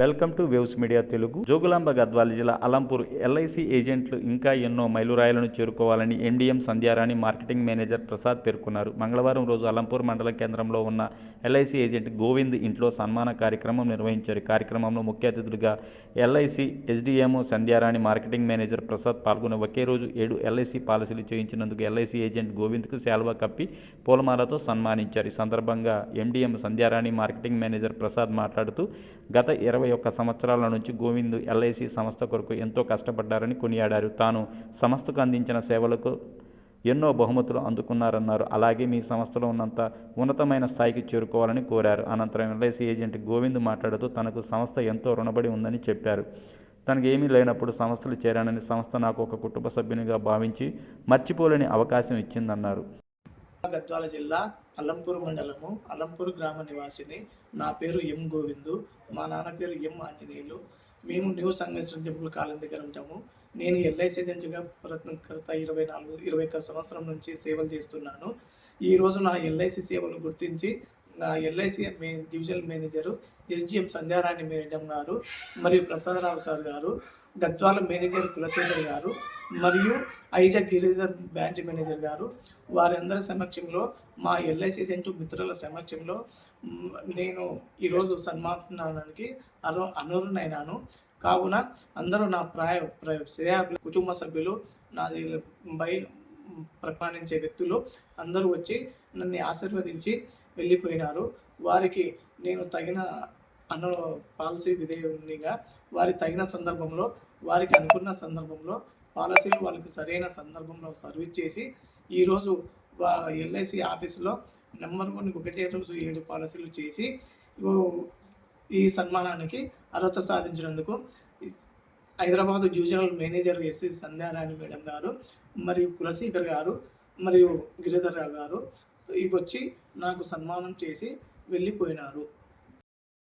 Welcome to waves media Telugu. Jogulamba Gadwal జిల్లా Alampur LIC ఏజెంట్లు ఇంకా ఎన్నో మైలురాయిలను చేరుకోవాలని MDM Sandhyarani marketing manager Prasad పేర్కొన్నారు. మంగళవారం రోజు అలంపూర్ మండల కేంద్రంలో ఉన్న ఎల్ఐసి ఏజెంట్ గోవింద్ ఇంట్లో సన్మాన కార్యక్రమం నిర్వహించారు. కార్యక్రమంలో ముఖ్య అతిథులుగా LIC SDM Sandhyarani marketing manager Prasad పాల్గొని ఒకే రోజు 7 ఎల్ఐసి పాలసీలు చేయించినందుకు ఎల్ఐసి ఏజెంట్ గోవింద్కు శాల్వా కప్పి పూలమాలతో సన్మానించారు. ఈ సందర్భంగా MDM Sandhyarani marketing manager Prasad మాట్లాడుతూ గత 21 సంవత్సరాల నుంచి గోవింద్ ఎల్ఐసి సంస్థ కొరకు ఎంతో కష్టపడ్డారని కొనియాడారు. తాను సంస్థకు అందించిన సేవలకు ఎన్నో బహుమతులు అందుకున్నారన్నారు. అలాగే మీ సంస్థలో ఉన్నంత ఉన్నతమైన స్థాయికి చేరుకోవాలని కోరారు. అనంతరం ఎల్ఐసి ఏజెంట్ గోవింద్ మాట్లాడుతూ తనకు సంస్థ ఎంతో రుణపడి ఉందని చెప్పారు. తనకు ఏమీ లేనప్పుడు సంస్థలు చేరానని సంస్థ నాకు ఒక కుటుంబ సభ్యునిగా భావించి మర్చిపోలేని అవకాశం ఇచ్చిందన్నారు. గద్వాల జిల్లా అలంపూర్ మండలము అలంపూర్ గ్రామ నివాసిని. నా పేరు ఎం గోవిందు, మా నాన్న పేరు ఎం ఆంజనేయులు. మేము న్యూ సంగమేశ్వరం టెంపుల్ కాలం దగ్గర ఉంటాము. నేను ఎల్ఐసి ఏజెంట్గా గత 21 సంవత్సరం నుంచి సేవలు చేస్తున్నాను. ఈరోజు నా ఎల్ఐసి సేవలు గుర్తించి నా LIC divisional manager SDM Sandhyarani madam garu మరియు ప్రసాదరావు సార్ గారు, గద్వాల మేనేజర్ కులశేఖర్ గారు మరియు ఐజా గిరిధర్ బ్రాంచ్ మేనేజర్ గారు, వారందరి సమక్షంలో మా ఎల్ఐసి ఏజెంట్ మిత్రుల సమక్షంలో నేను ఈరోజు సన్మానానికి అనర్హునైనాను. కావున అందరూ నా కుటుంబ సభ్యులు, నాది ప్రమాణించే వ్యక్తులు అందరూ వచ్చి నన్ను ఆశీర్వదించి వెళ్ళిపోయినారు. వారికి నేను తగిన పాలసీ విధేయునిగా వారి తగిన సందర్భంలో, వారికి అనుకున్న సందర్భంలో పాలసీలు వాళ్ళకి సరైన సందర్భంలో సర్వీస్ చేసి ఈరోజు ఎల్ఐసి ఆఫీసులో నెంబర్ 1 ఒకటే రోజు 7 పాలసీలు చేసి ఈ సన్మానానికి అర్హత సాధించినందుకు Hyderabad divisional manager SC Sandhyarani madam garu మరియు కులశేఖర్ గారు మరియు గిరిధర్ రావు గారు వచ్చి నాకు సన్మానం చేసి వెళ్ళిపోయినారు.